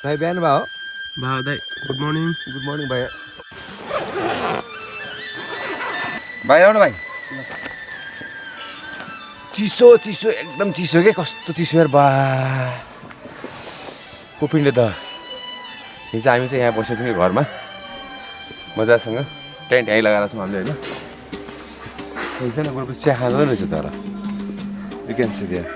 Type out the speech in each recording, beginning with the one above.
भाइ बिहान भयो दाइ good morning भाइ भाइ आउनु भाइ चिसो एकदम चिसो के कस्तो चिसो यार बा कुपिन्डे दह हिजो हामी चाहिँ यहाँ बसेको थियौँ घरमा मजासँग टेन्ट यहीँ लगाएर छौँ हामीले होइन एकजना ग्रुपमा चिया खाँदैन रहेछ तर you can see there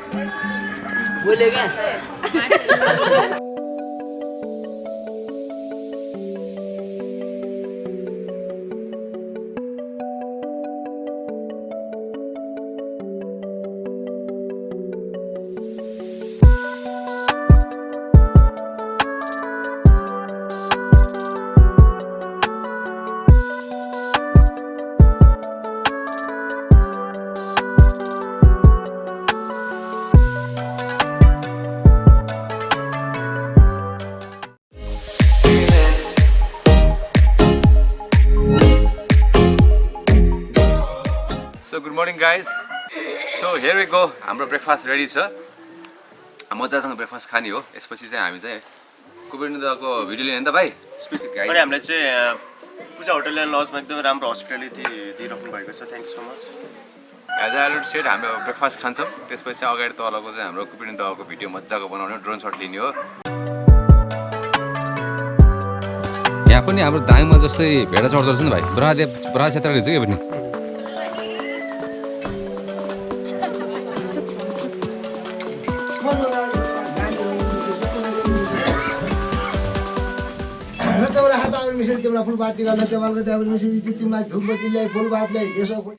So good morning guys. So here we go. हाम्रो ब्रेकफास्ट रेडी छ मजासँग ब्रेकफास्ट खाने हो यसपछि चाहिँ हामी चाहिँ कुपिन्डे दहको भिडियो लिने नि त भाइ स्पेशल गाइड अनि हामीलाई चाहिँ पूजा होटल एन्ड लजमा एकदमै राम्रो हस्पिटालिटी दिइराख्नु भएको छ thank you so much as already set हाम्रो ब्रेकफास्ट खान्छौँ त्यसपछि चाहिँ अगाडि तलको चाहिँ हाम्रो कुपिन्डे दहको भिडियो मजाको बनाउने ड्रोन सट लिने हो यहाँ पनि हाम्रो दाङमा जस्तै भेडा चढ्दो रहेछ नि भाइ बराह क्षेत्र रहेछ कि पनि तिमीलाई फुल बात गर्न टेबलको त्यहाँ मिसिन तिमीलाई धुपबत्ती ल्याइ फुल बात ल्याइ यसो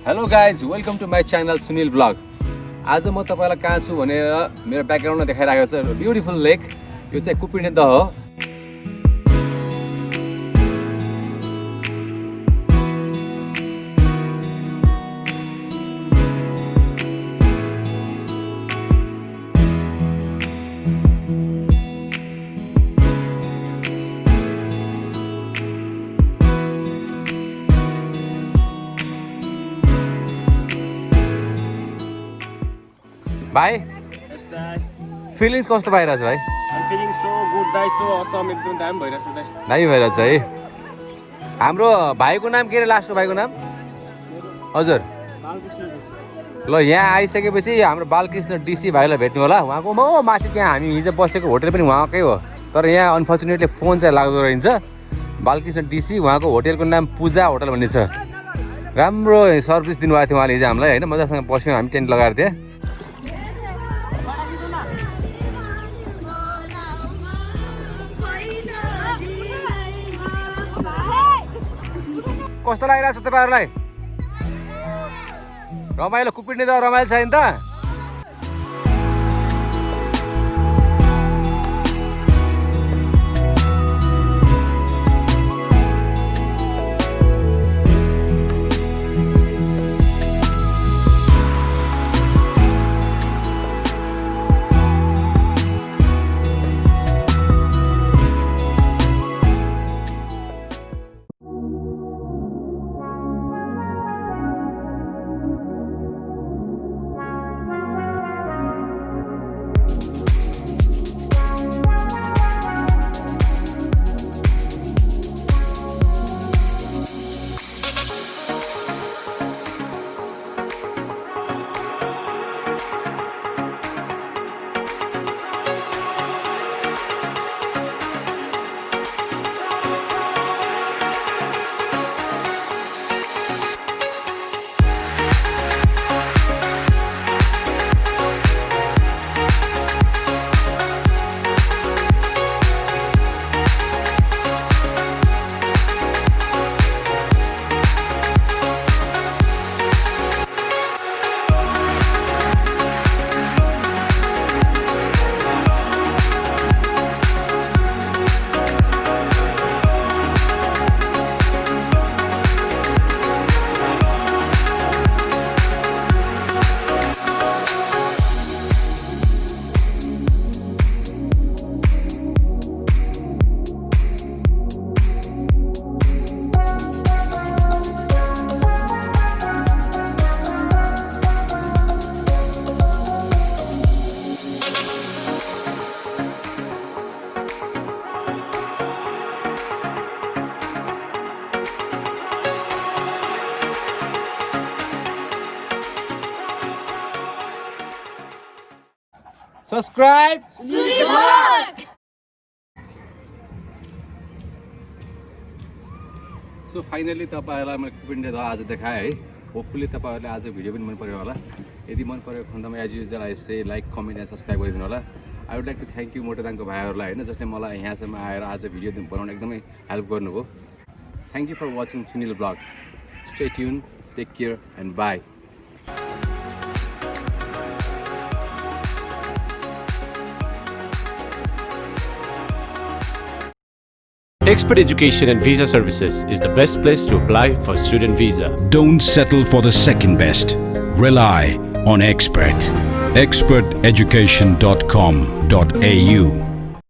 hello guys welcome to my channel Sunil blog आज म तपाईँलाई कहाँ छु भनेर मेरो ब्याकग्राउन्डमा देखाइरहेको छ ब्युटिफुल लेक यो चाहिँ कुपिन्डे दह हो भाइ फिलिङ्स कस्तो भइरहेछ भाइ फिलिङ सो गुड दाइ सो असम एकदम दामी भइरहेछ दाइ दामी भइरहेछ है हाम्रो भाइको नाम के अरे लास्टको भाइको नाम हजुर ल यहाँ आइसकेपछि हाम्रो बालकृष्ण डिसी भाइलाई भेट्नु होला उहाँको म माथि त्यहाँ हामी हिजो बसेको होटल पनि उहाँकै हो तर यहाँ अनफर्चुनेटली फोन चाहिँ लाग्दो रहेछ बालकृष्ण डिसी उहाँको होटलको नाम पूजा होटल भन्ने छ राम्रो सर्भिस दिनुभएको थियो उहाँले हिजो हामीलाई होइन मजासँग बस्यौँ हामी टेन्ट लगाएर थिएँ कस्तो लागिरहेको छ तपाईँहरूलाई रमाइलो कुपिन्डे दह रमाइलो छ नि त Subscribe. सो फाइनली तपाईँहरूलाई मैले कुपिन्डे दह आज देखाएँ है होपफुली तपाईँहरूले आज भिडियो पनि मन पऱ्यो होला यदि मन पऱ्यो खण्डमा एज युजल यसै लाइक कमेन्ट एन्ड सब्सक्राइब गरिदिनु होला I would like to thank you मोटेदाङको भाइहरूलाई होइन जसले मलाई यहाँसम्म आएर आज भिडियो बनाउन एकदमै हेल्प गर्नुभयो thank you for watching Sunil blog stay tune take care and bye Expert Education and Visa Services is the best place to apply for student visa. Don't settle for the second best. Rely on Expert. experteducation.com.au